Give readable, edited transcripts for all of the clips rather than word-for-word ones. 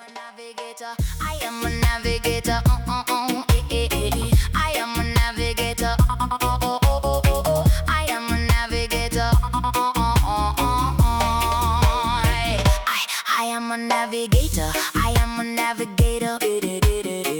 a navigator. I am a navigator. I am a navigator. I am a navigator. I am a navigator. I am a navigator.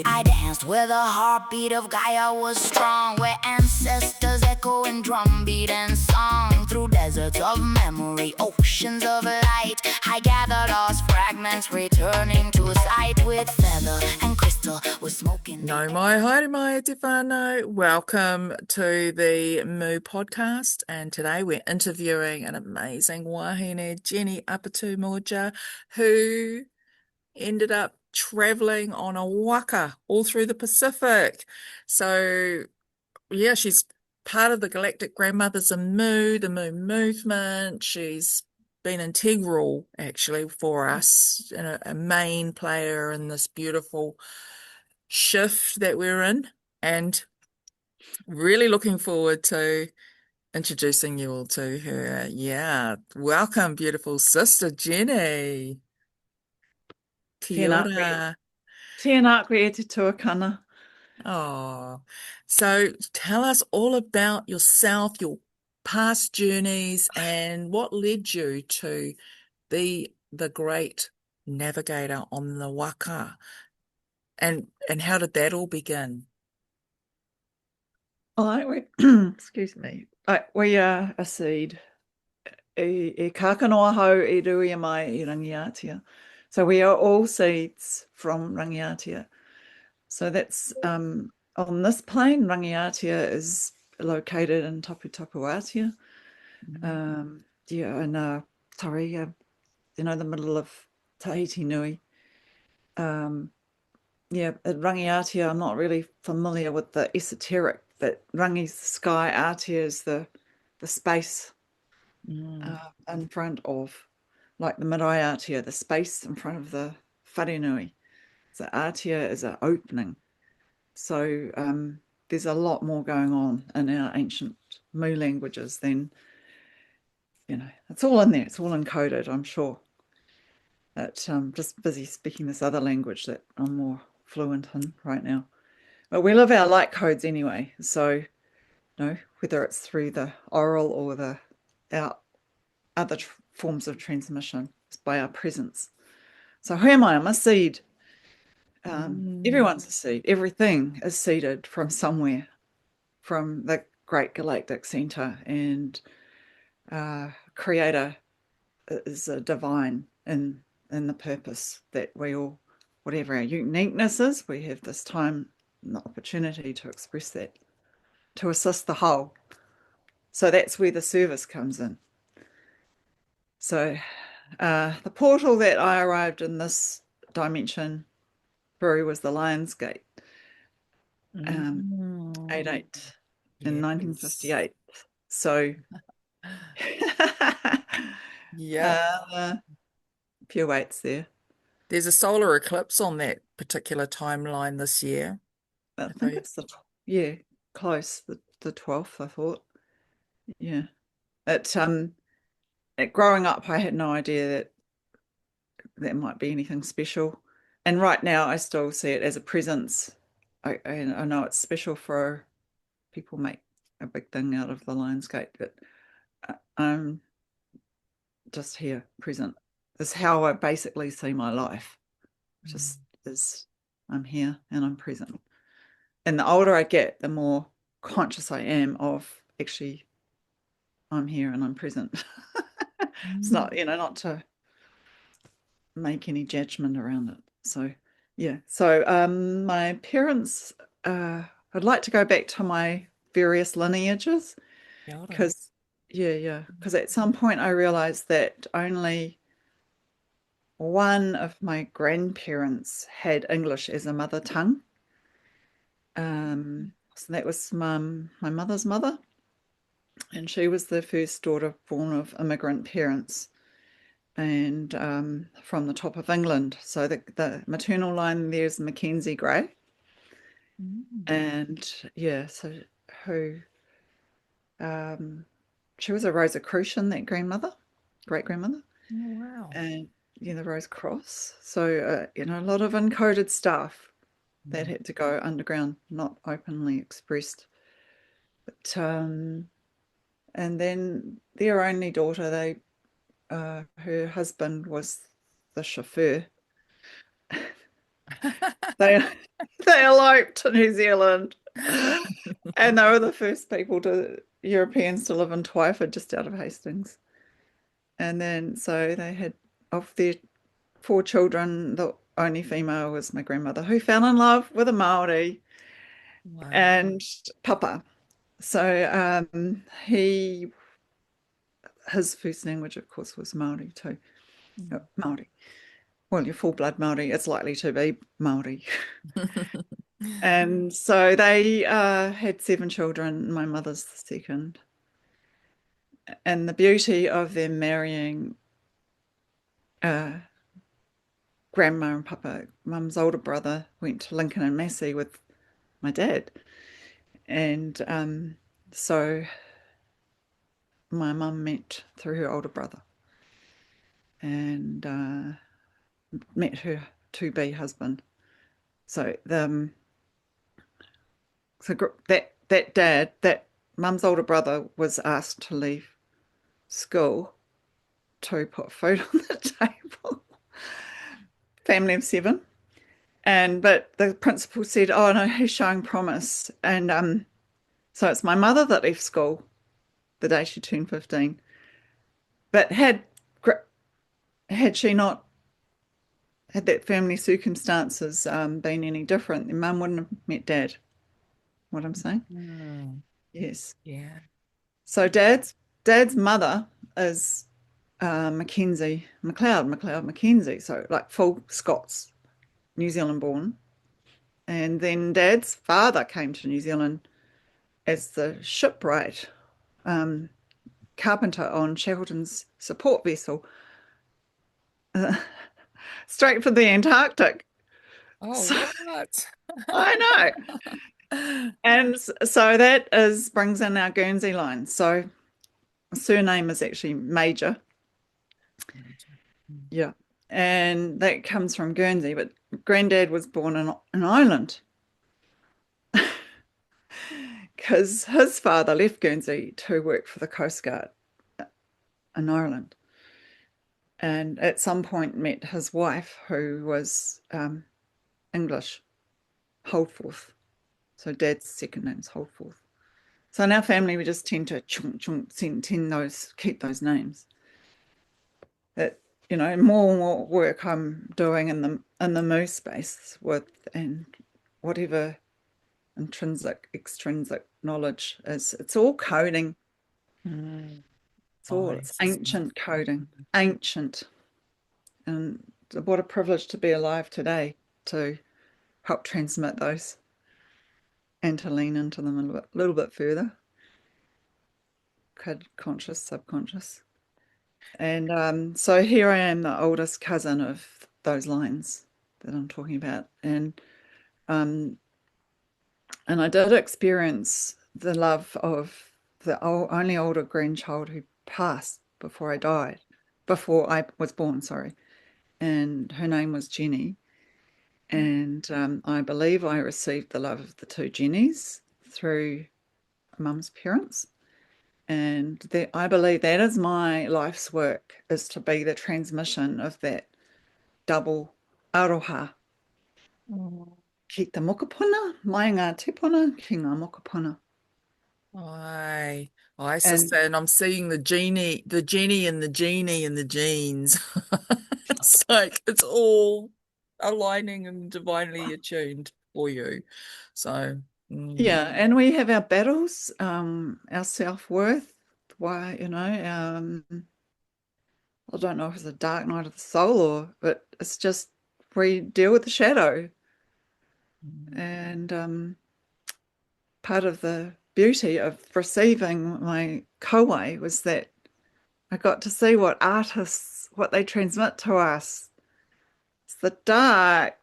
I danced where the heartbeat of Gaia was strong, where ancestors echo in drumbeat and song. Through deserts of memory, oceans of light, I gather lost fragments, returning to sight with feather and crystal, with smoking. No mai, haere mai te whānau. Welcome to the Moo podcast, and today we're interviewing an amazing wahine, Jenny Apatu Mauger, who ended up traveling on a waka all through the Pacific. So yeah, she's part of the Galactic Grandmothers of Moo, the Moo movement. She's been integral actually for us, and a main player in this beautiful shift that we're in, and really looking forward to introducing you all to her. Yeah, welcome, beautiful sister Jenny. Kia ora. Tēnā koe e te tuakana. Oh, so tell us all about yourself, your past journeys, and what led you to be the great navigator on the waka, and how did that all begin? Excuse me. We are a seed. E kākanoa hau e rui mai I Rangiatia. So we are all seeds from Rangiatia. So that's on this plane. Rangiatia is located in Taputapuatia. In Taria, the middle of Tahiti Nui. At Rangiatia, I'm not really familiar with the esoteric, but Rangi's sky, Atia is the space in front of, like the Marae Atia, the space in front of the Wharenui. So Atia is an opening. So there's a lot more going on in our ancient Moo languages than, it's all in there. It's all encoded, I'm sure. But I'm just busy speaking this other language that I'm more fluent in right now. But we live our light codes anyway. So, whether it's through the oral or our other forms of transmission, it's by our presence. So who am I? I'm a seed. Everyone's a seed. Everything is seeded from somewhere, from the great galactic center, and creator is a divine in the purpose that we all, whatever our uniqueness is, we have this time and the opportunity to express that, to assist the whole. So that's where the service comes in. So the portal that I arrived in this dimension through was the Lion's Gate, 8/8 in 1958. So yeah, a few eights there. There's a solar eclipse on that particular timeline this year. I think it's close, the 12th, I thought. Yeah. Growing up, I had no idea that there might be anything special. And right now, I still see it as a presence. I know it's special for people make a big thing out of the Lion's Gate, but I'm just here, present. It's how I basically see my life. Just is I'm here and I'm present. And the older I get, the more conscious I am of actually I'm here and I'm present. It's not, not to make any judgment around it. So, yeah. So my parents, I'd like to go back to my various lineages because, because at some point I realized that only one of my grandparents had English as a mother tongue. So that was my mother's mother, and she was the first daughter born of immigrant parents, and from the top of England. So the maternal line there's Mackenzie Gray, and so she was a Rosicrucian, that great grandmother. Oh, wow. And the Rose Cross. So, a lot of encoded stuff that had to go underground, not openly expressed. But and then their only daughter, her husband was the chauffeur. They they eloped to New Zealand, and they were the first Europeans to live in Twyford, just out of Hastings. And then so they had, of their 4 children, the only female was my grandmother, who fell in love with a Maori Wow. and papa. So his first language, of course, was Maori too. Maori. Well, you're full blood Maori. It's likely to be Maori. And so they had 7 children. My mother's the second. And the beauty of them marrying grandma and papa, mum's older brother, went to Lincoln and Massey with my dad. And so my mum met through her older brother and met her to-be husband. So that mum's older brother was asked to leave school to put food on the table. Family of 7. But the principal said, "Oh no, he's showing promise." And so it's my mother that left school the day she turned 15. But had she not had that family circumstances been any different, then mum wouldn't have met dad. What I'm saying? Yes. Yeah. So dad's mother is McLeod Mackenzie. So like full Scots, New Zealand born. And then dad's father came to New Zealand as the shipwright carpenter on Shackleton's support vessel, straight for the Antarctic. Oh, So, what? I know. And so that brings in our Guernsey line. So surname is actually Major. Yeah. And that comes from Guernsey, but granddad was born in Ireland because his father left Guernsey to work for the Coast Guard in Ireland. And at some point met his wife, who was English, Holdforth. So dad's second name's Holdforth. So in our family, we just tend to keep those names. That, more and more work I'm doing in the moo space and whatever intrinsic, extrinsic knowledge is, it's all coding. It's ancient coding, ancient. And what a privilege to be alive today to help transmit those and to lean into them a little bit further. Conscious, subconscious. And so here I am, the oldest cousin of those lines that I'm talking about. And I did experience the love of the only older grandchild who passed before I was born, sorry. And her name was Jenny. And I believe I received the love of the 2 Jennies through mum's parents. And I believe that is my life's work, is to be the transmission of that double aroha. Ki te mokopuna, mai ngā tepona, ki ngā mokopuna. Aye. I And and I'm seeing the Jenny and the genie and the genes. It's like it's all aligning and divinely attuned for you. So, yeah, and we have our battles, our self-worth, why, I don't know if it's a dark night of the soul but it's just we deal with the shadow. And part of the beauty of receiving my koe was that I got to see what they transmit to us. It's the dark,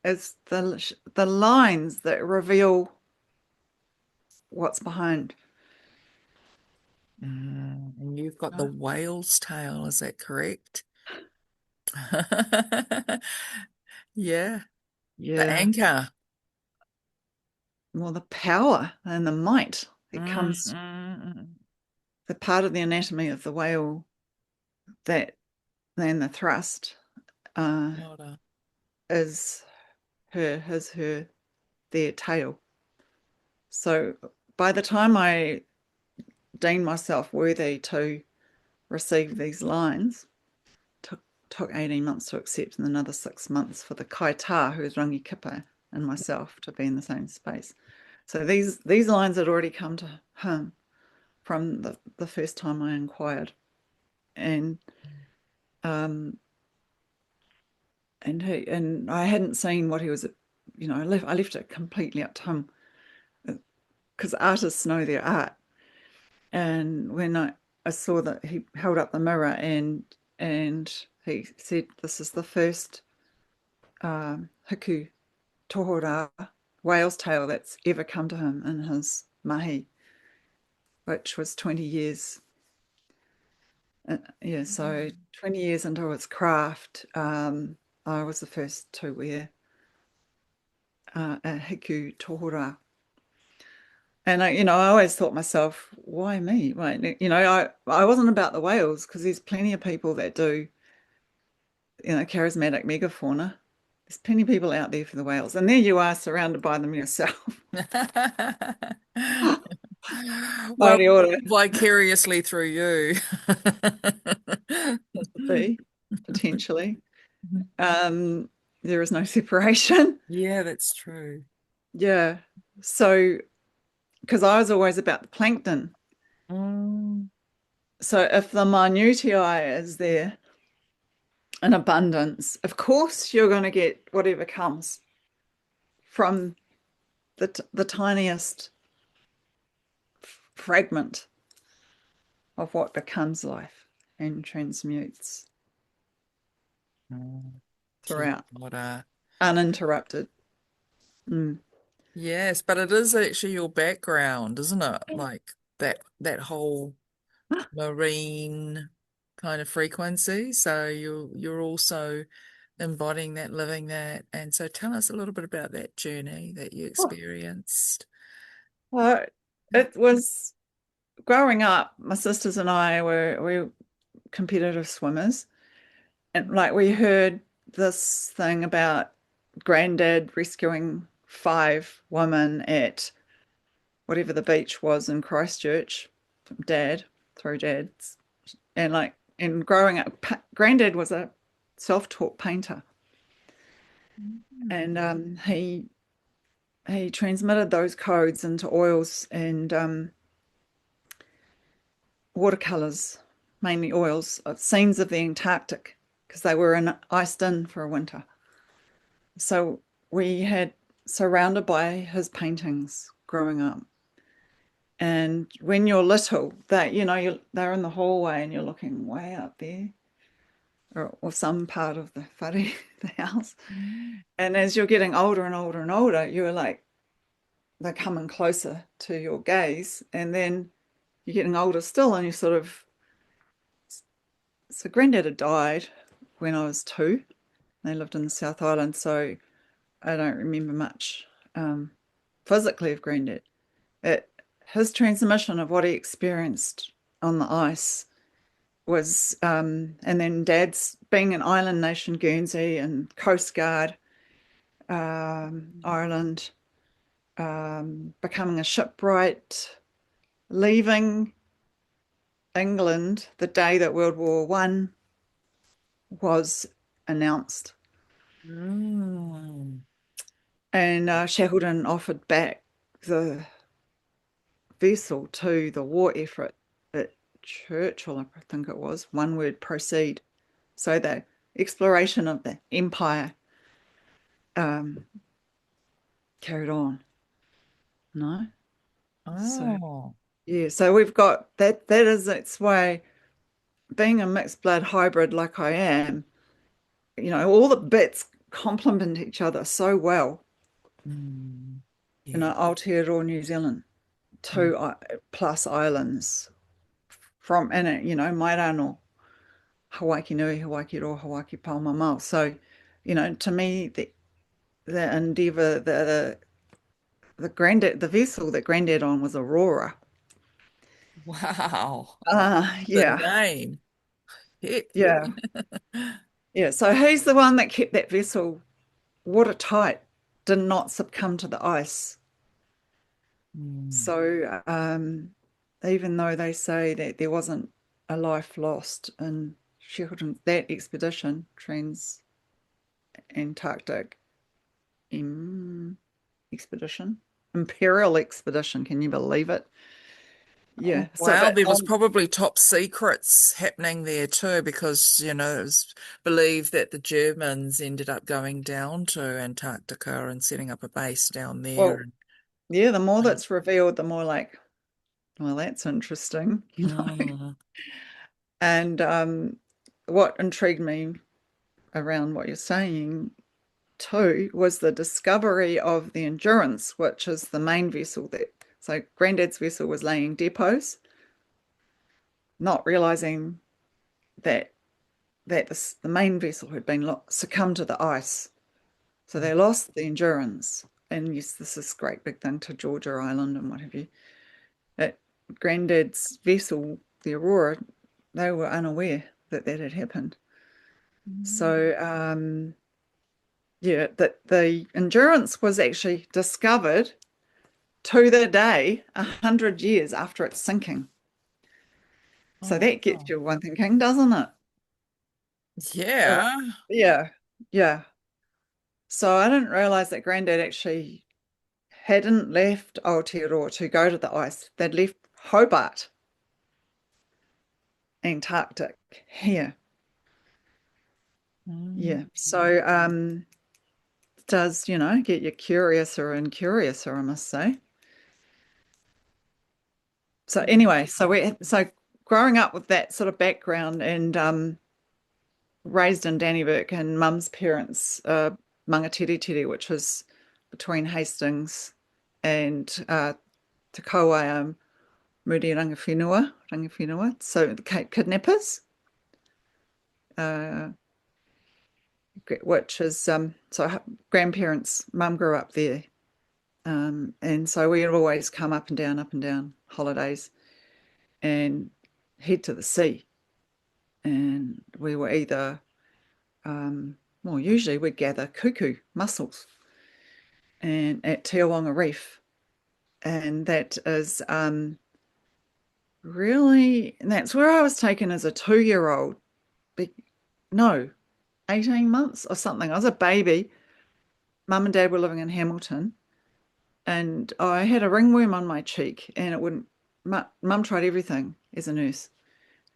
it's the lines that reveal what's behind. and you've got the whale's tail, is that correct? Yeah, the Yeah. anchor. Well, the power and the might that Mm, comes, mm, the part of the anatomy of the whale that then the thrust uh, mm. is their tail. So by the time I deemed myself worthy to receive these lines, took took 18 months to accept and another 6 months for the kaita, who is rangi kipa, and myself to be in the same space. So these lines had already come to him from the first time I inquired. And and I hadn't seen what he was, I left it completely up to him because artists know their art. And when I saw that he held up the mirror and he said, "This is the first hiku tohora whale's tail that's ever come to him in his mahi," which was 20 years. Yeah, so 20 years into its craft, I was the first to wear a hiku tohora. And I always thought myself, why me? Right? I wasn't about the whales because there's plenty of people that do, charismatic megafauna. There's plenty of people out there for the whales, and there you are surrounded by them yourself. Well, Mighty order vicariously through you. to be potentially. Um, there is no separation. Yeah, that's true. Yeah. So, because I was always about the plankton. Mm. So if the minutiae is there in abundance, of course you're going to get whatever comes from the tiniest fragment of what becomes life and transmutes Mm. Kia throughout, ora. uninterrupted. Mm. Yes, but it is actually your background, isn't it? Like that whole marine kind of frequency. So you're also embodying that, living that. And so tell us a little bit about that journey that you Oh, experienced. well, it was growing up. My sisters and I were competitive swimmers, and like we heard this thing about granddad rescuing 5 women at whatever the beach was in Christchurch from dad through dads, and growing up, granddad was a self-taught painter, and Mm. he transmitted those codes into oils and watercolors, mainly oils, of scenes of the Antarctic because they were iced in for a winter. So we had surrounded by his paintings growing up. And when you're little, they're in the hallway and you're looking way up there, or some part of the whare, the house. Mm. And as you're getting older and older and older, you're like, they're coming closer to your gaze. And then you're getting older still, and you sort of. So granddad had died when I was 2. They lived in the South Island, so I don't remember much physically of granddad. His transmission of what he experienced on the ice was, and then dad's being an island nation, Guernsey, and Coast Guard, Ireland, becoming a shipwright, leaving England the day that World War One was announced. Mm. And Shackleton offered back the vessel to the war effort at Churchill, I think it was, one word, proceed. So the exploration of the empire um, carried on. No? So, Oh. yeah, so we've got that is its way, being a mixed blood hybrid like I am, all the bits complement each other so well. Mm. Yeah. Aotearoa, New Zealand, Mm. 2 plus islands from in it, Mairano, Hawaiki nui, Hawaiki ro, Hawaiki paumamau. So, to me, the endeavour, the vessel that Granddad on was Aurora. Wow. The Yeah, name. Heck yeah, yeah. yeah. So he's the one that kept that vessel watertight, did not succumb to the ice. Mm. So even though they say that there wasn't a life lost in Shackleton, that expedition, trans-Antarctic expedition, Imperial expedition, can you believe it? Oh, Yeah. So, wow, but there was probably top secrets happening there too, because, it was believed that the Germans ended up going down to Antarctica and setting up a base down there. well, yeah, the more And, that's revealed, the more like, well, that's interesting, mm, And what intrigued me around what you're saying too was the discovery of the Endurance, which is the main vessel so Granddad's vessel was laying depots, not realizing that the main vessel had been succumbed to the ice. So they lost the Endurance. And yes, this is a great big thing to Georgia Island and what have you. At Granddad's vessel, the Aurora, they were unaware that that had happened. So, yeah, that the Endurance was actually discovered to the day 100 years after its sinking. So oh, that gets wow. you one thinking, doesn't it? Uh, Yeah. yeah, yeah. So I didn't realize that Granddad actually hadn't left Aotearoa to go to the ice. They'd left Hobart, Antarctic, here. Mm. Yeah. So does, get you curiouser and curiouser, I must say. So anyway, so growing up with that sort of background and raised in Dannevirke, and mum's parents, Mangatere, which was between Hastings and Te Kauai, Muri Rangawhenua, so the Cape Kidnappers, uh, which is so grandparents, mum grew up there, and so we would always come up and down holidays and head to the sea, and we were either well, usually we'd gather cuckoo mussels and at Te Awanga Reef, and that is really, and that's where I was taken as a 2-year-old. No, 18 months or something. I was a baby. Mum and Dad were living in Hamilton, and I had a ringworm on my cheek, and it wouldn't. Mum tried everything as a nurse,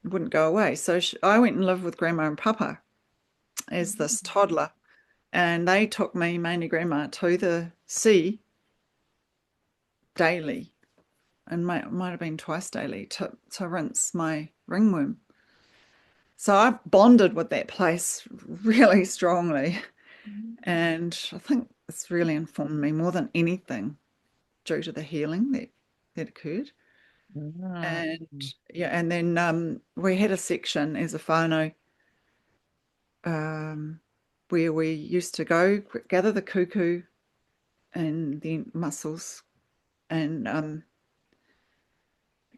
it wouldn't go away. So I went and lived with Grandma and Papa as this toddler, and they took me, mainly Grandma, to the sea daily, and might have been twice daily to rinse my ringworm. So I bonded with that place really strongly, and I think it's really informed me more than anything due to the healing that occurred. Mm. And yeah, and then we had a section as a whānau where we used to go gather the cuckoo and the mussels and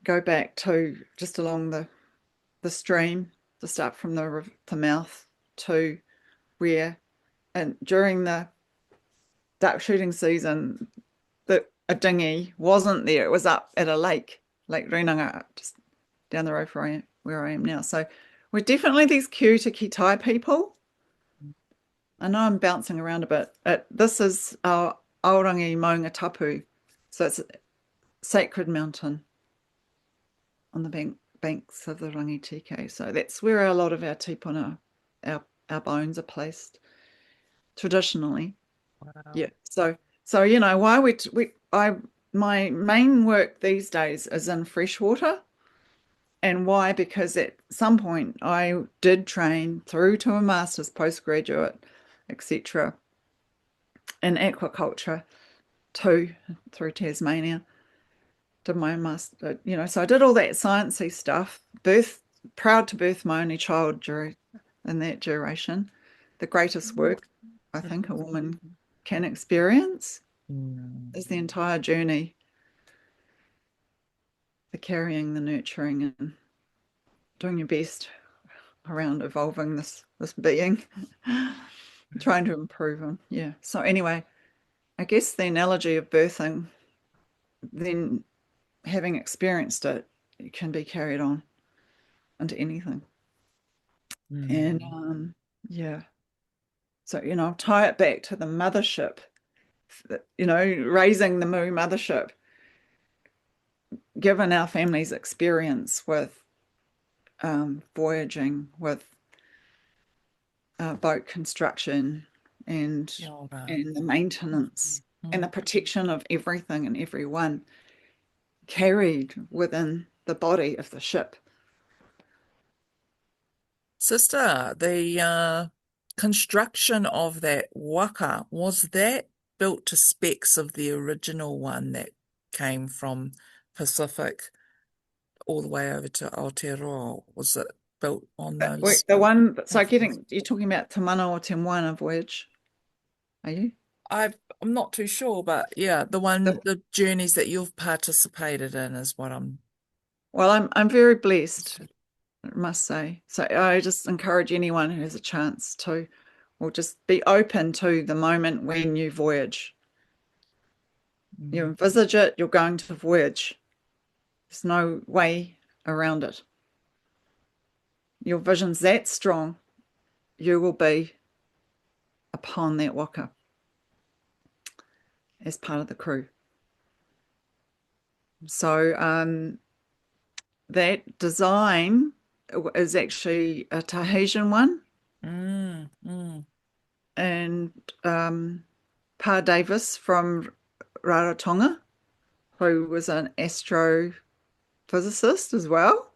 go back to just along the stream, just up from the mouth to where, and during the duck shooting season, a dinghy wasn't there. It was up at a Lake Runanga, just down the road where I am now. So we're definitely these Q-to-Kitai people. I know I'm bouncing around a bit. This is our Aorangi Maunga Tapu. So it's a sacred mountain on the banks of the Rangitike. So that's where a lot of our tipuna, our bones are placed traditionally. Wow. Yeah. So why my main work these days is in freshwater. And why? Because at some point I did train through to a master's, postgraduate, etc., in aquaculture too, through Tasmania. Did my master, so I did all that sciencey stuff, birthed proud to birth my only child in that duration. The greatest work I think a woman can experience is the entire journey, the carrying, the nurturing, and doing your best around evolving this being, trying to improve him. Yeah. So anyway, I guess the analogy of birthing, then having experienced it, it can be carried on into anything. And yeah. So, tie it back to the mothership, raising the Moo mothership, given our family's experience with voyaging, with boat construction and the maintenance and the protection of everything and everyone carried within the body of the ship. Sister, the construction of that waka, was that built to specs of the original one that came from Pacific all the way over to Aotearoa? Was it built on those? The one, so you're talking about Te Mana o Te Moana voyage, are you? I'm not too sure, but yeah, the journeys that you've participated in is what I'm. Well, I'm very blessed, I must say. So I just encourage anyone who has a chance to, or just be open to the moment when you voyage. You envisage it, you're going to voyage. There's no way around it. Your vision's that strong, you will be upon that waka as part of the crew. So that design is actually a Tahitian one. And Pa Davis from Rarotonga, who was an astrophysicist as well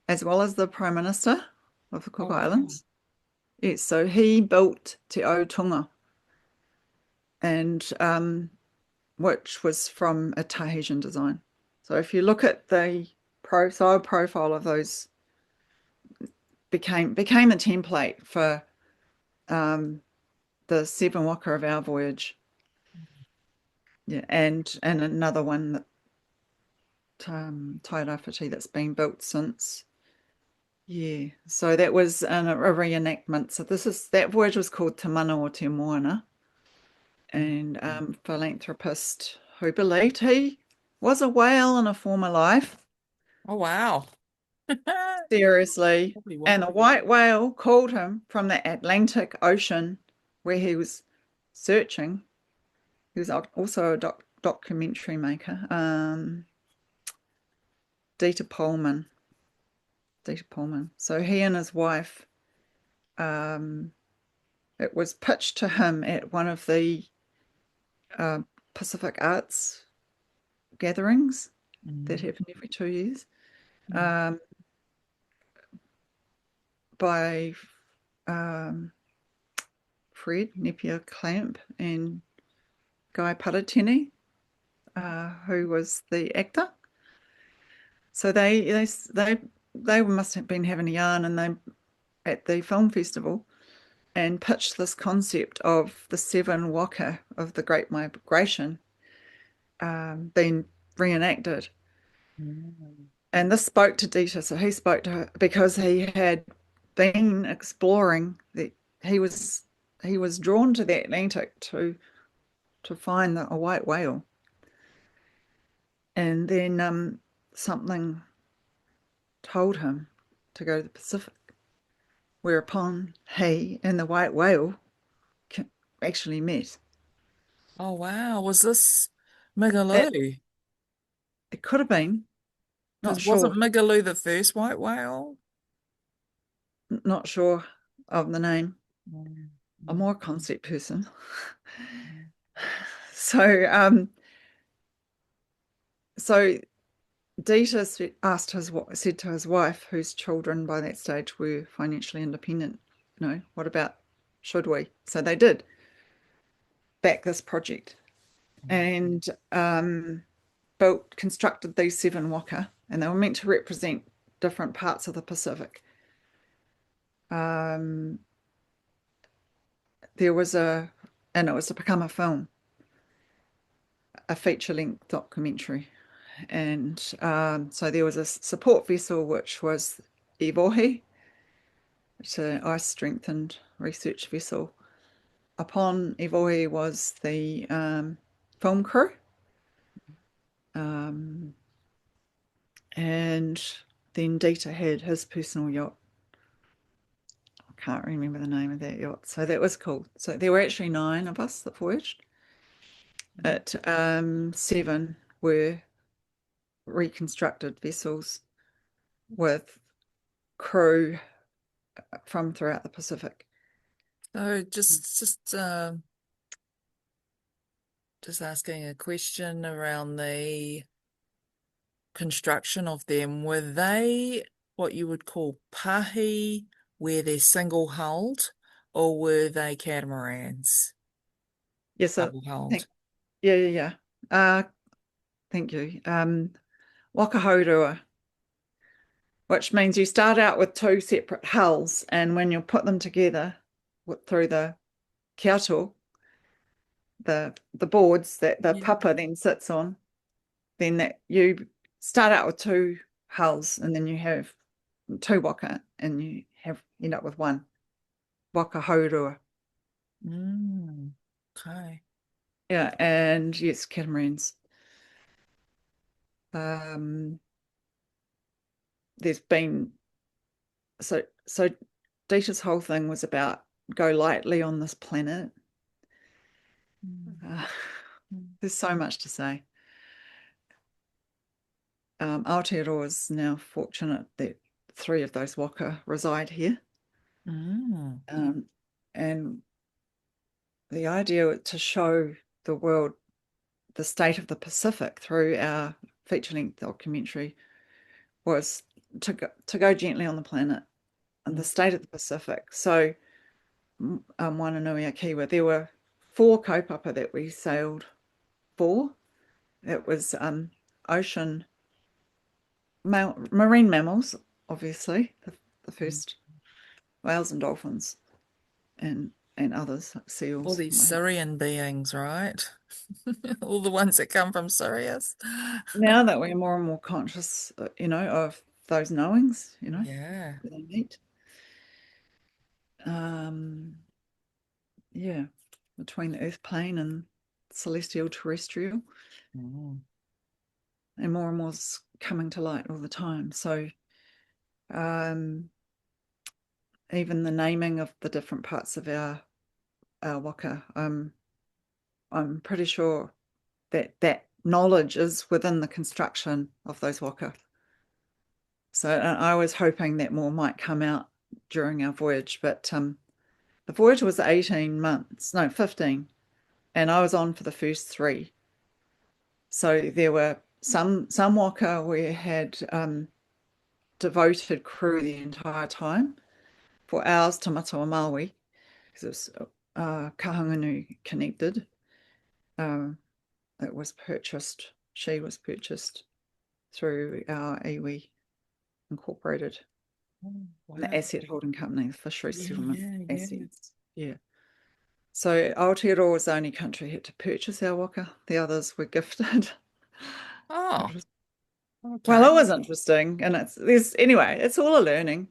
as the Prime Minister of the Cook Islands. Yes, so he built Te Autunga, and which was from a Tahitian design. So if you look at the profile of those, became the template for the 7 waka of our voyage. Yeah, and another one that Tairāwhiti that's been built since. Yeah, so that was a reenactment. So that voyage was called Te Mana o Te Moana, and philanthropist who believed he was a whale in a former life. Oh wow. Seriously. And the white whale called him from the Atlantic Ocean where he was searching. He was also a documentary maker. Dieter Pullman. So he and his wife, it was pitched to him at one of the Pacific Arts gatherings that happen every 2 years, by Fred Napier-Clamp and Guy Paratini, who was the actor. So they must have been having a yarn, and they at the film festival, and pitched this concept of the 7 waka of the Great Migration being reenacted. And this spoke to Dieter. So he spoke to her because he had been exploring he was drawn to the Atlantic to find a white whale. And then something told him to go to the Pacific, whereupon he and the white whale actually met. Oh wow, was this Migaloo? It could have been. Not sure. Wasn't Migaloo the first white whale? Not sure of the name. I'm more a concept person. So Dieter said to his wife, whose children by that stage were financially independent, what about, should we? So they did back this project and constructed these 7 waka, and they were meant to represent different parts of the Pacific. There was and it was to become a film, a feature-length documentary. And so there was a support vessel, which was Evohe. It's an ice-strengthened research vessel. Upon Evohe was the film crew. And then Dieter had his personal yacht. I can't remember the name of that yacht. So that was cool. So there were actually 9 of us that voyaged. At 7 were reconstructed vessels with crew from throughout the Pacific. So just asking a question around the construction of them. Were they what you would call pahi, where they're single hulled, or were they catamarans? Yes, Double hulled. yeah. Thank you. Waka, which means you start out with 2 separate hulls, and when you put them together through the kiato, the boards that the papa then sits on, then that you start out with 2 hulls, and then you have 2 waka, and you end up with 1 waka haurua. Okay. Yeah, and yes, catamarans. There's been so Dieter's whole thing was about go lightly on this planet. There's so much to say. Aotearoa is now fortunate that 3 of those waka reside here. And the idea to show the world the state of the Pacific through our feature-length documentary was to go gently on the planet and the state of the Pacific. So Wananui Kiwa, there were 4 kaupapa that we sailed for. It was ocean marine mammals, obviously, the first whales and dolphins, and others like seals. All these Syrian beings, right? All the ones that come from Sirius. Now that we're more and more conscious, of those knowings, Yeah. that they meet. Yeah, between the earth plane and celestial terrestrial. And more and more's coming to light all the time. So even the naming of the different parts of our waka, I'm pretty sure that knowledge is within the construction of those waka. So I was hoping that more might come out during our voyage, but the voyage was 18 months, no, 15, and I was on for the first 3. So there were some waka we had devoted crew the entire time. For ours, Te Matua Maui, because it was Kahungunu connected. It was purchased, she was purchased through our iwi incorporated, the asset holding company, the fishery settlement assets. Yeah. So Aotearoa was the only country had to purchase our waka. The others were gifted. Oh. Okay. Well, it was interesting, and it's all a learning.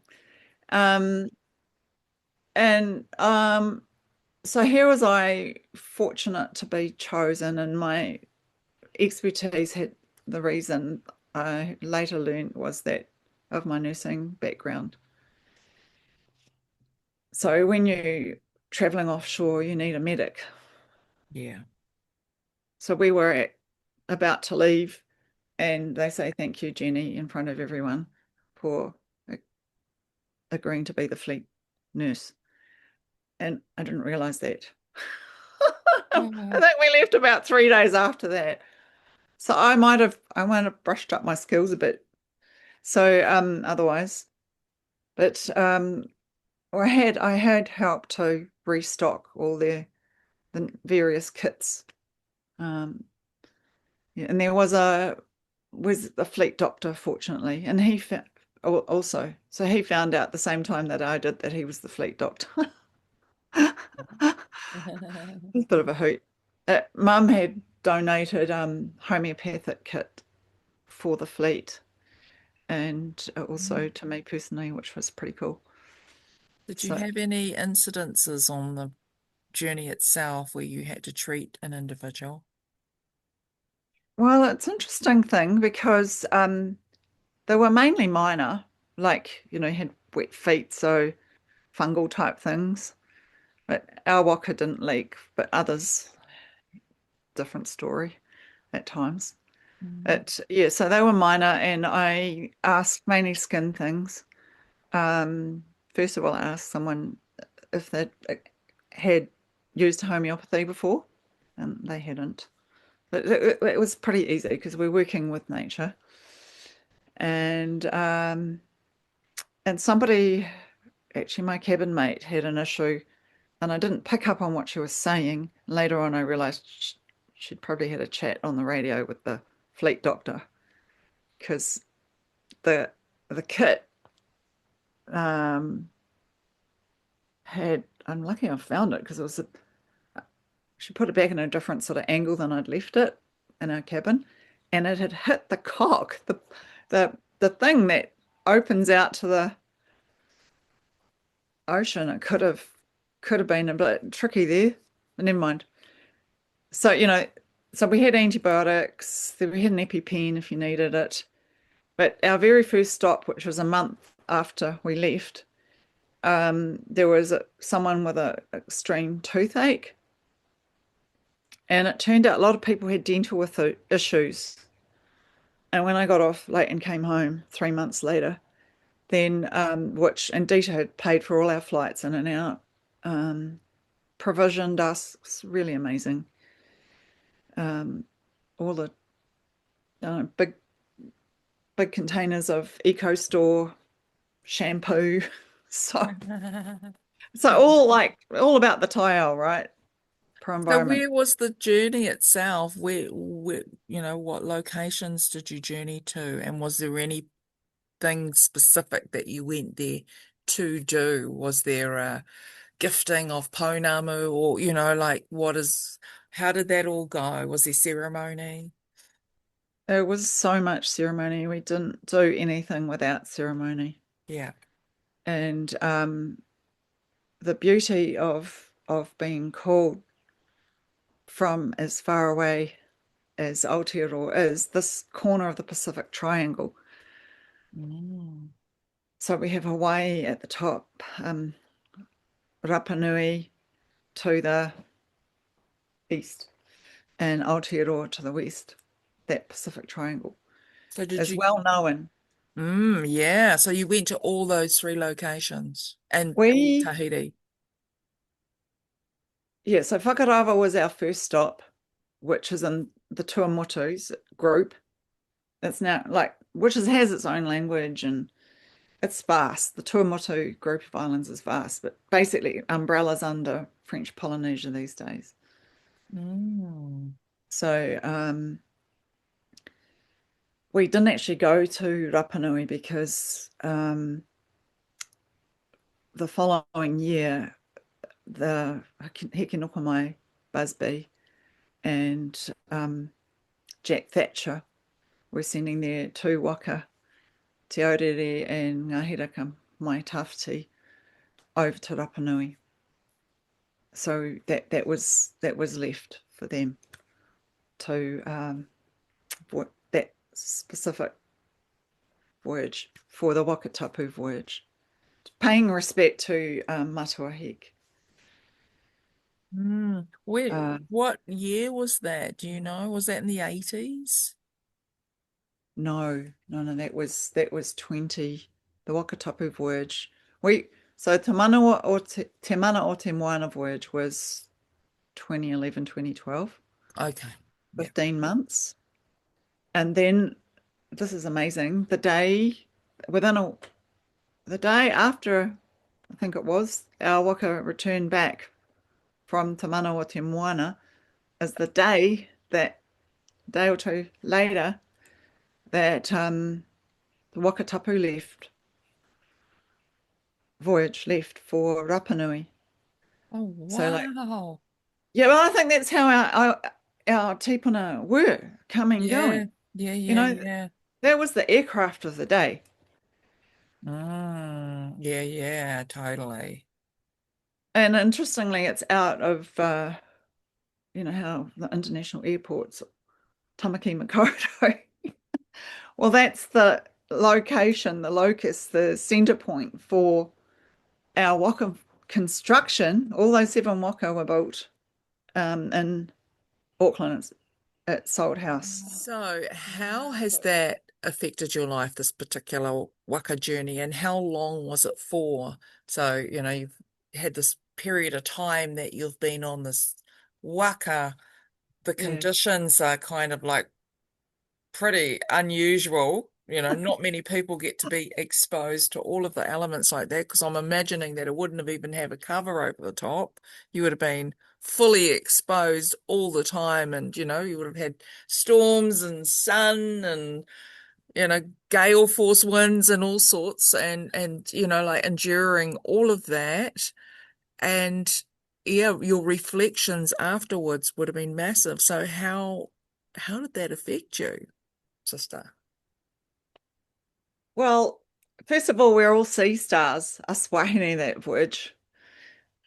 So here was I fortunate to be chosen, and my expertise had the reason I later learned was that of my nursing background. So when you're traveling offshore, you need a medic. Yeah. So we were about to leave, and they say, "Thank you, Jenny," in front of everyone for agreeing to be the fleet nurse. And I didn't realize that. I think we left about 3 days after that. So I might have brushed up my skills a bit. So otherwise, but I had helped to restock all the various kits. Yeah, and there was a fleet doctor, fortunately, and he also. So he found out the same time that I did that he was the fleet doctor. It's a bit of a hoot. Mum had donated homeopathic kit for the fleet and also to me personally, which was pretty cool. Did you So, have any incidences on the journey itself where you had to treat an individual? well, it's an interesting thing because they were mainly minor, like, had wet feet, so fungal type things. But our waka didn't leak, but others, different story at times. Mm. Yeah, so they were minor, and I asked mainly skin things. First of all, I asked someone if they had used homeopathy before, and they hadn't. But it was pretty easy because we're working with nature, and somebody, actually my cabin mate, had an issue, and I didn't pick up on what she was saying. Later on, I realised she'd probably had a chat on the radio with the fleet doctor because the kit um, had. I'm lucky I found it because it was she put it back in a different sort of angle than I'd left it in our cabin, and it had hit the cock, the thing that opens out to the ocean. It could have been a bit tricky there, but never mind. So so we had antibiotics. We had an EpiPen if you needed it. But our very first stop, which was a month after we left, there was someone with an extreme toothache. And it turned out a lot of people had dental issues. And when I got off late and came home 3 months later, then, and Dita had paid for all our flights in and out, provisioned us. It's really amazing. All the big containers of Eco Store shampoo. So all about the tile, right? Pro So environment. where was the journey itself? Where, what locations did you journey to? And was there anything specific that you went there to do? Was there a gifting of pounamu or, how did that all go? Was there ceremony? There was so much ceremony. We didn't do anything without ceremony. Yeah. And the beauty of being called from as far away as Aotearoa is this corner of the Pacific Triangle. Mm. So we have Hawaii at the top, Rapa Nui to the east, and Aotearoa to the west. That Pacific Triangle So did is you? well known. Yeah. So you went to all those three locations and We, Tahiti. yeah, so Whakarava was our first stop, which is in the Tuamotus group. It's now which has its own language and it's vast. The Tuamotu group of islands is vast, but basically umbrellas under French Polynesia these days. Mm. So we didn't actually go to Rapa Nui because the following year, the Hikinokomai Busby and Jack Thatcher were sending their two waka, Te Aorere and Ngāhiraka Mai Tawhiti, over to Rapa Nui. So that was left for them to that specific voyage for the Wakatapu voyage, paying respect to Matua Hek. What year was that? Do you know? Was that in the 80s? No, that was 20, the Wakatapu voyage. So Te Mana o Te Moana voyage was 2011, 2012, Okay. Yeah. 15 months. And then this is amazing. The day after, I think it was, our waka returned back from Te Mana o Te Moana is the day or two later that the Wakatapu left voyage left for Rapa Nui. Oh, So like, wow. yeah, well, I think that's how our tipuna were coming and Yeah, going. yeah, You yeah, know, yeah. that was the aircraft of the day. Yeah, yeah, totally. And interestingly, it's out of how the international airports, Tamaki Makaurau. Well, that's the location, the locus, the center point for our waka construction. All those 7 waka were built in Auckland at Salt House. So, how has that affected your life, this particular waka journey, and how long was it for? So, you've had this period of time that you've been on this waka. The Yeah, conditions are kind of like pretty unusual. Not many people get to be exposed to all of the elements like that because I'm imagining that it wouldn't have even have a cover over the top. You would have been fully exposed all the time and you would have had storms and sun and gale force winds and all sorts and like enduring all of that and yeah, your reflections afterwards would have been massive. So how did that affect you, sister? well, first of all, we're all sea stars, us wahine that voyage.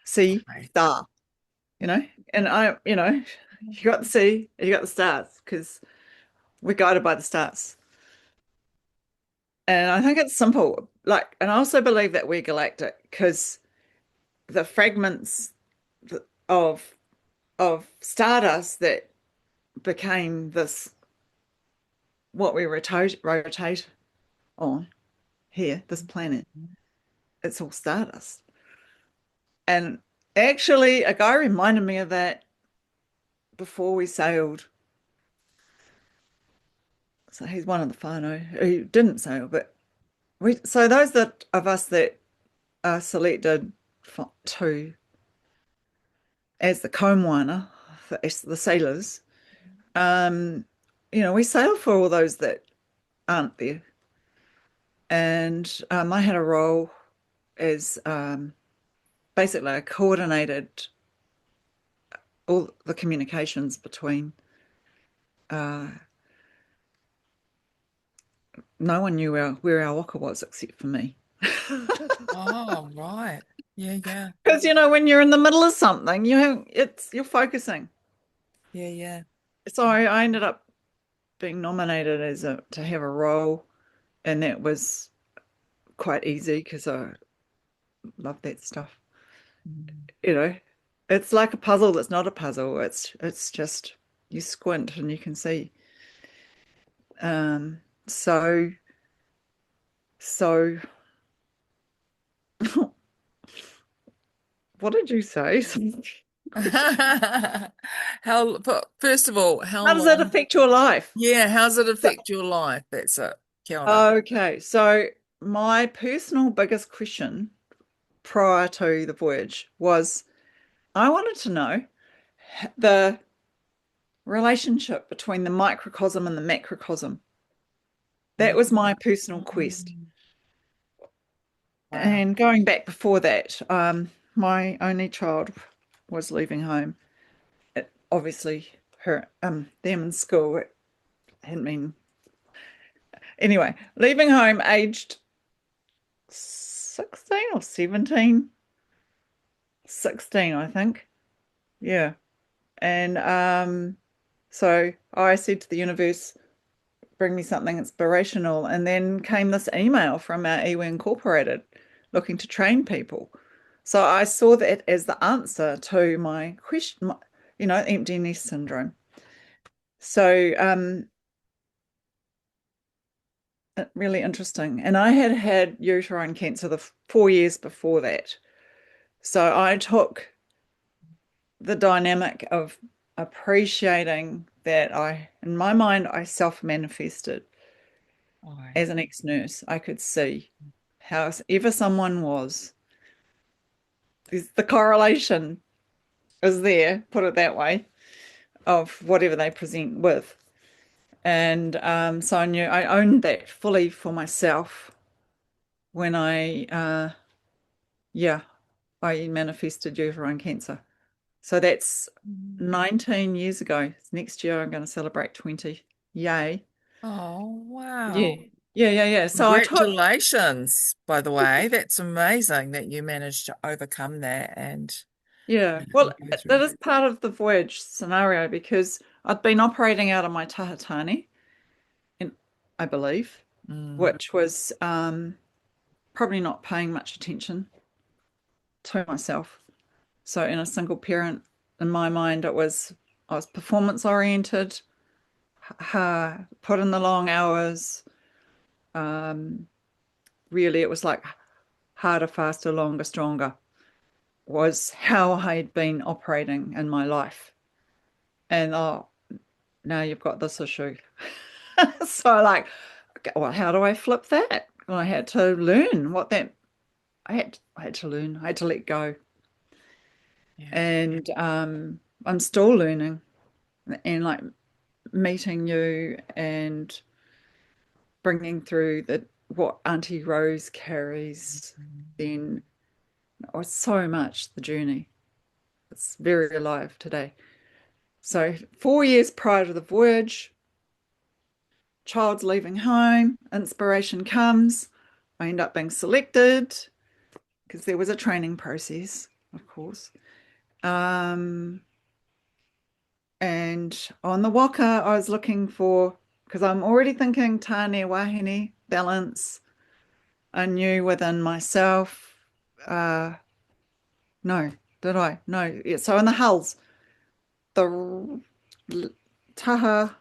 Sea Okay. star, you know? And you got the sea, you got the stars, because we're guided by the stars. And I think it's simple. Like, and I also believe that we're galactic because the fragments of stardust that became this what we rotate on here, this planet, it's all stardust. And actually, a guy reminded me of that before we sailed. So he's one of the whānau who didn't sail, but so those of us that are selected to as the komoana, the sailors, um, we sail for all those that aren't there. And I had a role as basically I coordinated all the communications between. Uh, no one knew where our waka was except for me. Oh, right. Yeah, yeah. Because when you're in the middle of something, you're focusing. Yeah, yeah. So I ended up being nominated to have a role, and that was quite easy because I love that stuff. Mm. You know, it's like a puzzle that's not a puzzle. It's just you squint and you can see. So so what did you say? But first of all, how How does that long? affect your life? Yeah, how's it So, affect your life? That's it. Kia ora. okay, so my personal biggest question prior to the voyage was I wanted to know the relationship between the microcosm and the macrocosm. That was my personal quest. Mm. Wow. And going back before that, my only child was leaving home. Obviously, them in school it hadn't been anyway. Leaving home, aged 16 or 17, 16, I think. Yeah, and so I said to the universe, bring me something inspirational. And then came this email from our iwi Incorporated looking to train people. So I saw that as the answer to my question, empty nest syndrome. So really interesting. And I had had uterine cancer the 4 years before that. So I took the dynamic of appreciating that in my mind, I self-manifested Okay. as an ex-nurse. I could see however someone was, the correlation is there, put it that way, of whatever they present with. And so I knew I owned that fully for myself when I Yeah, I manifested uterine cancer. So that's 19 years ago. Next year I'm going to celebrate 20. Yay. Oh, Yeah. wow. Yeah. So I took, Congratulations, by the way. That's amazing that you managed to overcome that and yeah. Well, go that through. is part of the voyage scenario because I'd been operating out of my tahatani, in, I believe, Mm, which was probably not paying much attention to myself. So in a single parent, in my mind, I was performance oriented, put in the long hours. Really, it was like harder, faster, longer, stronger was how I'd been operating in my life. And now you've got this issue. So like, okay, well, how do I flip that? Well, I had to learn what that I had to learn. I had to let go. yeah. And I'm still learning and like meeting you and bringing through what Auntie Rose carries, then so much the journey. It's very alive today. So 4 years prior to the voyage, child's leaving home, inspiration comes. I end up being selected because there was a training process, of course. And on the waka, I was looking for, because I'm already thinking tāne wahine, balance. I knew within myself. No, did I? No. Yeah, so in the hulls, the taha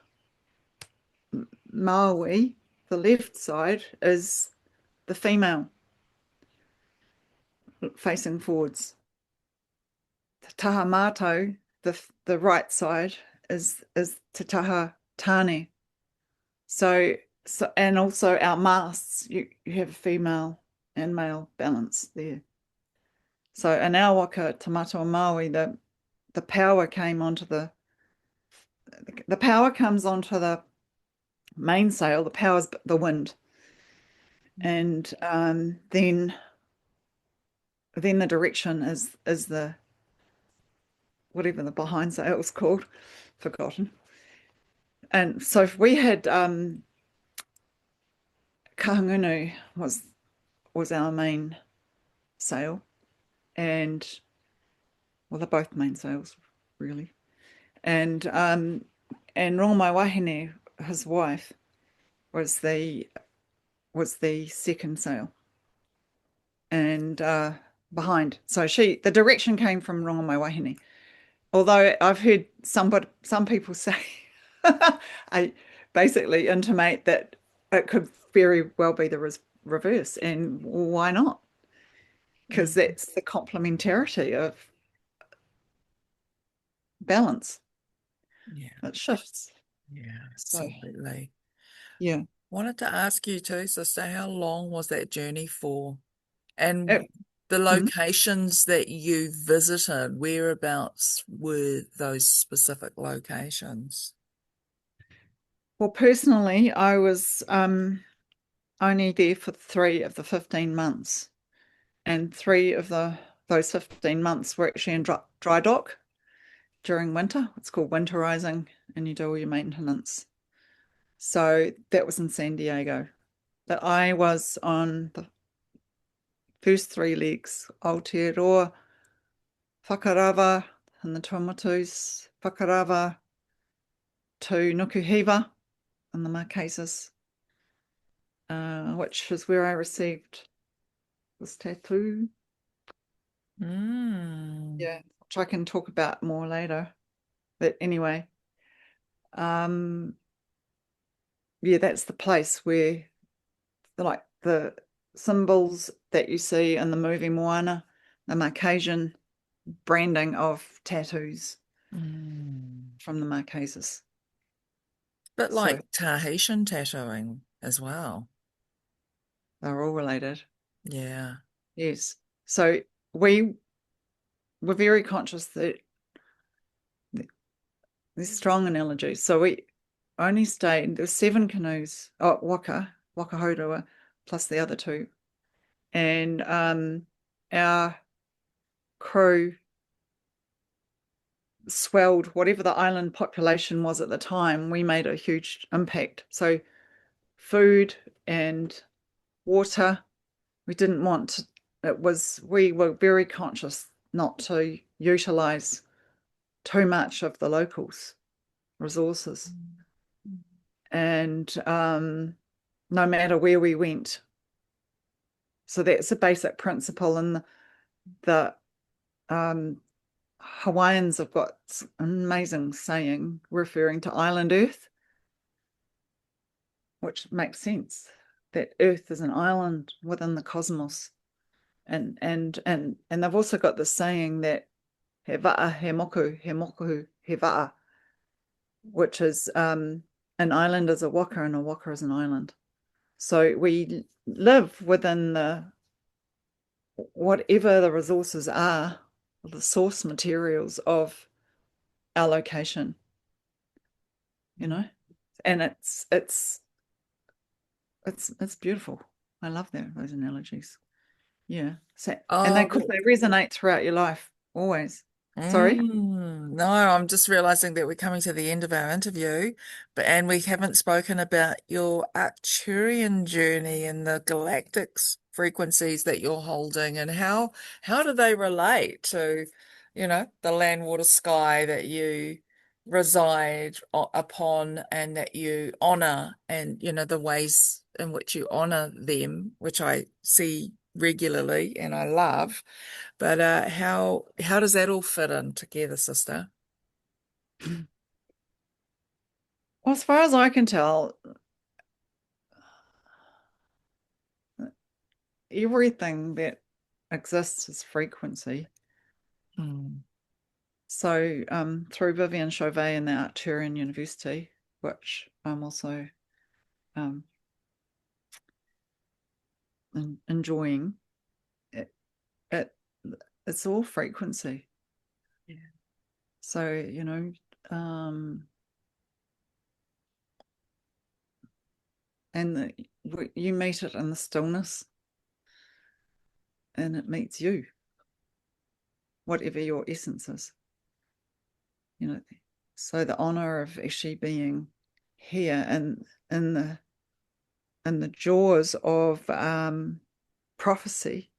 Maui, the left side, is the female facing forwards. The taha mato, the right side, is te taha tane. So and also our masts, you have female and male balance there. So in our waka Tomato Maui, the power came onto the power comes onto the mainsail. The power's the wind, and then the direction is the whatever the behind sail is called, forgotten. And so if we had kahungunu was our main sail, and well, they're both main sails really, and Rongamai Wahine, his wife, was the second sail, and behind. So the direction came from Rongamai Wahine. Although I've heard some people say, I basically intimate that it could very well be the reverse, and why not? Because Mm, that's the complementarity of balance. yeah. It shifts. Yeah. So Absolutely. yeah, Wanted to ask you too, sister, how long was that journey for? And it, the mm. locations that you visited, whereabouts were those specific locations? Well, personally, I was only there for 3 of the 15 months, and three of those 15 months were actually in dry dock during winter. It's called winterizing, and you do all your maintenance. So that was in San Diego. But I was on the first three legs, Aotearoa, Whakarawa, and the Tuamatus, Whakarawa to Nukuhiva in the Marquesas, which is where I received this tattoo. Mm, Yeah, which I can talk about more later. But anyway, um, yeah, that's the place where the symbols that you see in the movie Moana, the Marquesian branding of tattoos mm. from the Marquesas. Bit So like Tahitian tattooing as well. they're all related. Yeah. Yes. So we were very conscious that there's strong analogies. So we only stayed, there's 7 canoes, waka horua, plus the other two. And our crew swelled whatever the island population was at the time, we made a huge impact. So food and water, we didn't want to, we were very conscious not to utilize too much of the locals' resources. And no matter where we went. So that's a basic principle. And the Hawaiians have got an amazing saying referring to island earth, which makes sense, that earth is an island within the cosmos. And they've also got the saying that he wa'a he moku he wa'a, which is an island is a waka and a waka is an island. So we live within whatever the resources are, the source materials of our location, and it's beautiful. I love those analogies. Yeah. So, and they resonate throughout your life always. Sorry? No, I'm just realizing that we're coming to the end of our interview, and we haven't spoken about your Arcturian journey and the galactic frequencies that you're holding, and how do they relate to, the land, water, sky that you reside upon and that you honor, and the ways in which you honor them, which I see regularly and I love. But how does that all fit in together, sister? Well, as far as I can tell, everything that exists is frequency. So through Vivian Chauvet in the Arcturian University, which I'm also enjoying, it's all frequency. Yeah. So, and you meet it in the stillness, and it meets you, whatever your essence is. So the honor of actually being here and in the jaws of prophecy,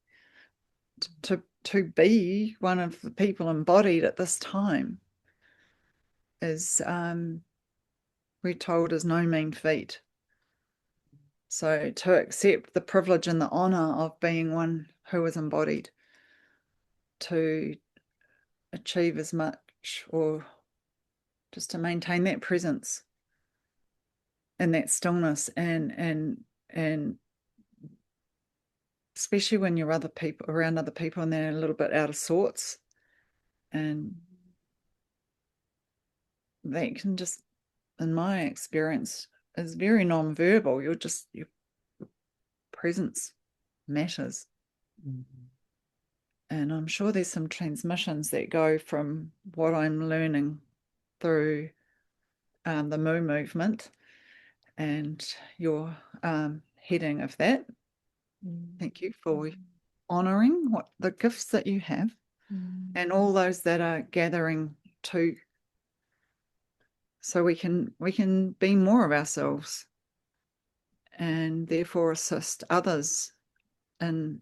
to be one of the people embodied at this time is, we're told, is no mean feat. So to accept the privilege and the honor of being one who is embodied, to achieve as much, or just to maintain that presence and that stillness, and especially when you're around other people and they're a little bit out of sorts, and they can just, in my experience, is very non-verbal. Your presence matters. And I'm sure there's some transmissions that go from what I'm learning through the Moo movement and your heading of that. Thank you for honouring the gifts that you have, and all those that are gathering too, so we can be more of ourselves and therefore assist others in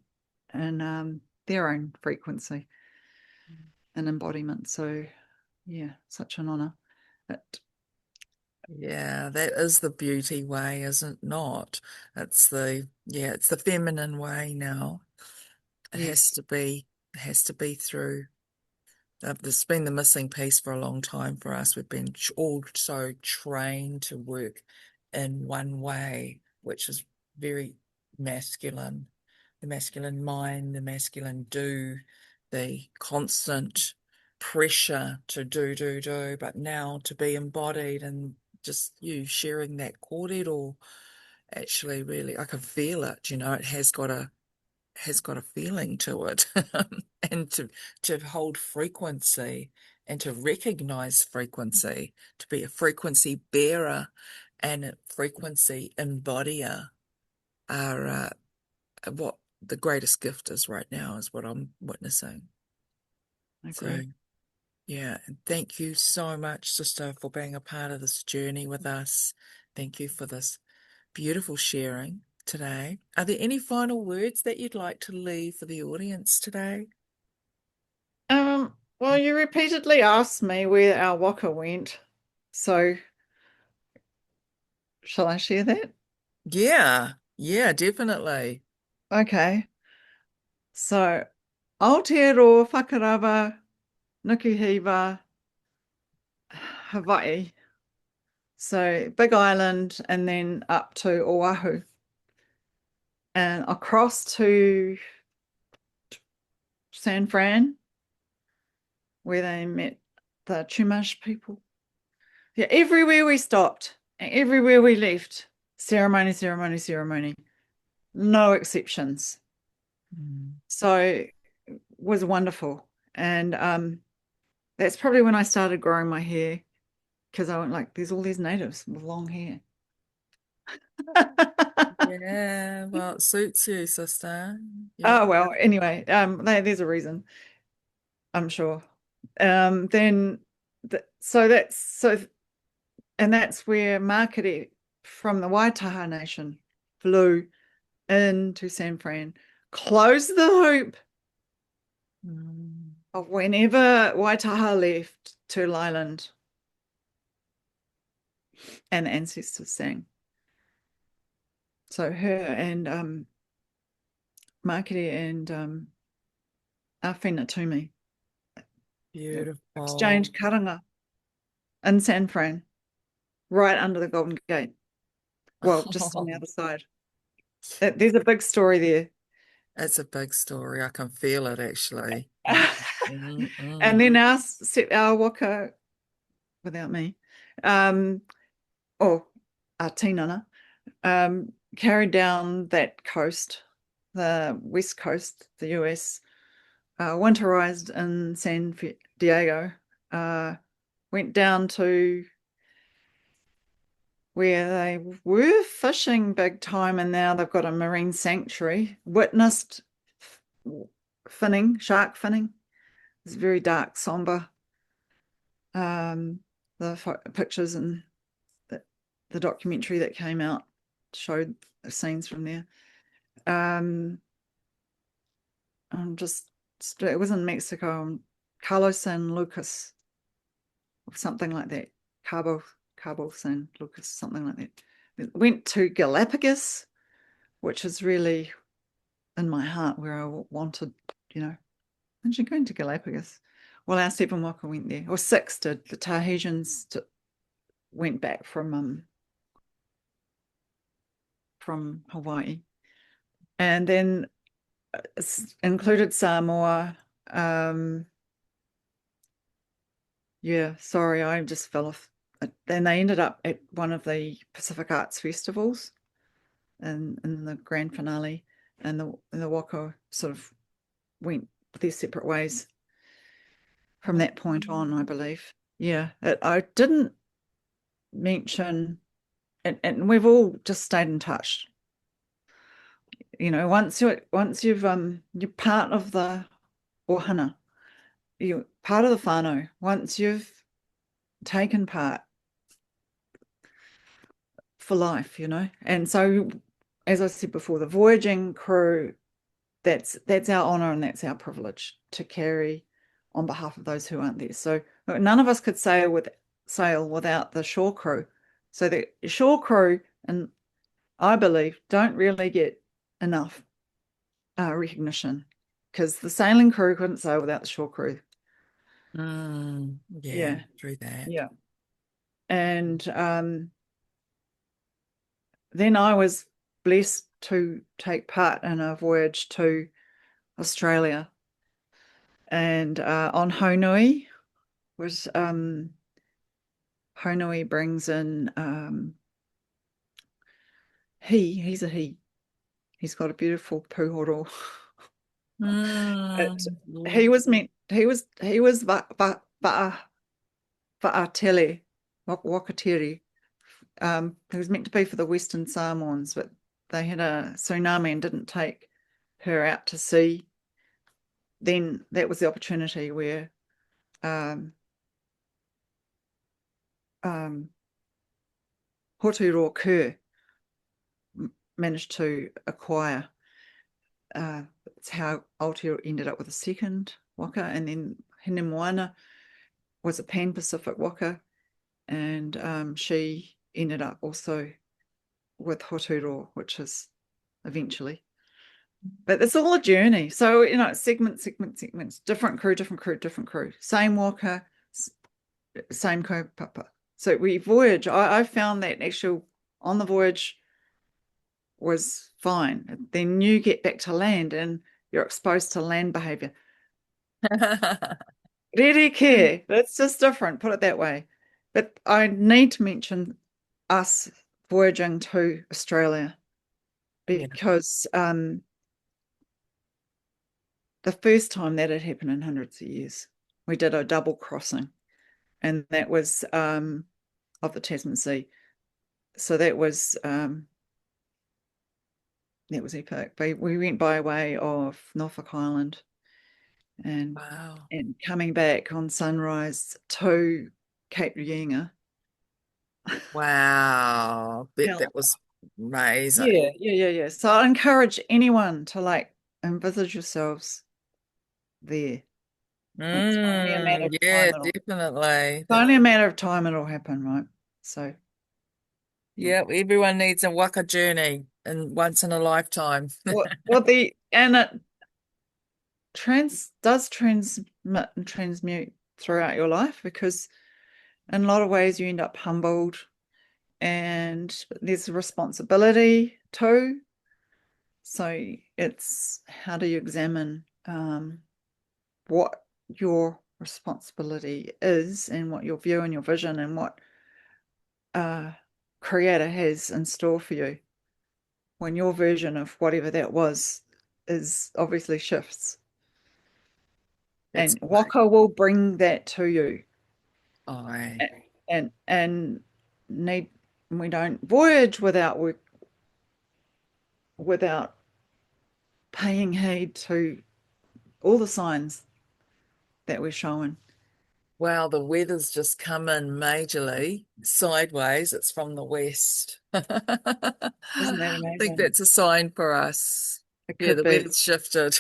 their own frequency and embodiment. So yeah, such an honour. Yeah, that is the beauty way, isn't not? It's the feminine way now. It has to be through. There's been the missing piece for a long time for us. We've been all so trained to work in one way, which is very masculine. The masculine mind, the masculine do, the constant pressure to do, but now to be embodied, and just you sharing that kōrero, actually really, I can feel it, it has got a feeling to it. And to hold frequency and to recognize frequency, to be a frequency bearer and a frequency embodier are what the greatest gift is right now is what I'm witnessing. I So, agree. yeah, and thank you so much, sister, for being a part of this journey with us. Thank you for this beautiful sharing today. Are there any final words that you'd like to leave for the audience today? Well, you repeatedly asked me where our waka went, so shall I share that? Yeah, yeah, definitely. Okay. So, Aotearoa Whakarawa, Nukuhiva, Hawaii. So, Big Island and then up to Oahu and across to San Fran, where they met the Chumash people. Yeah, everywhere we stopped, everywhere we left, ceremony, ceremony, ceremony. No exceptions. Mm. So it was wonderful. And that's probably when I started growing my hair because I went like, there's all these natives with long hair. Yeah, well, it suits you, sister. You're Oh well, anyway, there's a reason, I'm sure. Then so that's where Marketing from the Waitaha Nation flew into San Fran, closed the hoop mm, of whenever Waitaha left to Island and the ancestors sang. So her and Marketing and Awhina Tumi beautiful. exchanged karanga in San Fran, right under the Golden Gate. Well, just on the other side. There's a big story there. It's a big story. I can feel it actually. And Mm. then our waka, without me, or our tinana, carried down that coast, the west coast, the US, winterized in San Diego, went down to where they were fishing big time, and now they've got a marine sanctuary, witnessed finning, shark finning. It's very dark, somber. The pictures and the documentary that came out showed the scenes from there. It was in Mexico, Carlos San Lucas, or something like that. Cabo San Lucas, something like that. It went to Galapagos, which is really in my heart where I wanted, imagine going to Galapagos. Well, our seven waka went there, or six did. The Tahitians went back from Hawaii, and then included Samoa. Yeah, sorry, I just fell off. Then they ended up at one of the Pacific Arts festivals in the grand finale, and the waka sort of went their separate ways from that point on, I believe. Yeah, I didn't mention, and we've all just stayed in touch. Once you're part of the ohana, you're part of the whānau. Once you've taken part for life, and so as I said before, the voyaging crew, that's our honor and that's our privilege to carry on behalf of those who aren't there. So none of us could sail without the shore crew. So the shore crew, and I believe, don't really get enough recognition, because the sailing crew couldn't sail without the shore crew. Yeah, Yeah, through that. yeah. And then I was blessed to take part in a voyage to Australia, and on Honui was Honui brings in he's a he's got a beautiful puhoro. He was meant he was Va'atele, Wakatiri. He was meant to be for the Western Samoans, but they had a tsunami and didn't take her out to sea, then that was the opportunity where Hoturoa Kerr managed to acquire. It's how Aotearoa ended up with a second waka, and then Hine Moana was a Pan-Pacific waka, and she ended up also with Hoturoa, which is eventually. But it's all a journey. So, segments, different crew, same waka, same kaupapa. So we voyage. I found that actual on the voyage was fine. Then you get back to land and you're exposed to land behavior. Really care. That's just different, put it that way. But I need to mention us voyaging to Australia because the first time that had happened in hundreds of years, we did a double crossing, and that was of the Tasman Sea. So that was epic. We went by way of Norfolk Island, and coming back on sunrise to Cape Reinga. Wow, that was amazing. Yeah. So I encourage anyone to envisage yourselves there. It's only a matter of Yeah, time. definitely. It's only a matter of time it'll happen, right? So yeah, everyone needs a waka journey and once in a lifetime. and it does transmit and transmute throughout your life, because in a lot of ways you end up humbled, and there's a responsibility too. So it's how do you examine what your responsibility is, and what your view and your vision and what Creator has in store for you, when your version of whatever that was is obviously shifts. And waka will bring that to you. And we don't voyage without paying heed to all the signs that we're showing. Wow, the weather's just come in majorly sideways. It's from the west. Isn't that amazing? I think that's a sign for us. The weather's shifted.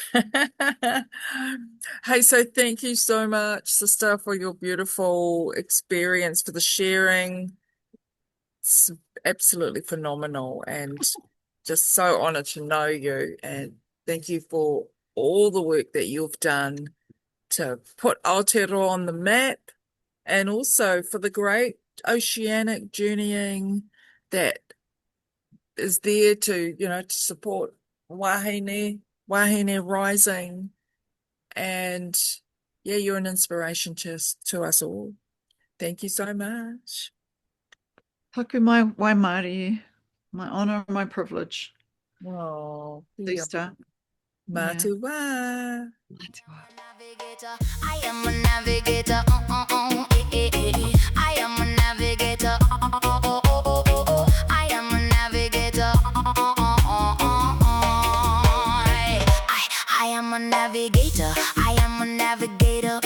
Hey, so thank you so much, sister, for your beautiful experience, for the sharing. It's absolutely phenomenal, and just so honored to know you. And thank you for all the work that you've done to put Aotearoa on the map, and also for the great oceanic journeying that is there to, to support wahine rising. And yeah, you're an inspiration to us all. Thank you so much. Taku mai waimarie, my honor, my privilege. Oh, Sister. Matua. I am a navigator. I am a navigator. I am a navigator. I am a navigator. I am a navigator.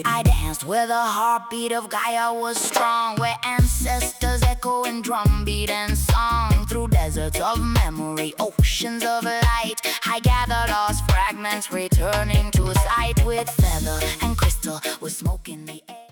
I danced where the heartbeat of Gaia was strong, where ancestors echo in drumbeat and song, through deserts of memory, oceans of light. I gathered lost fragments, returning to sight with feather and crystal, with smoke in the air.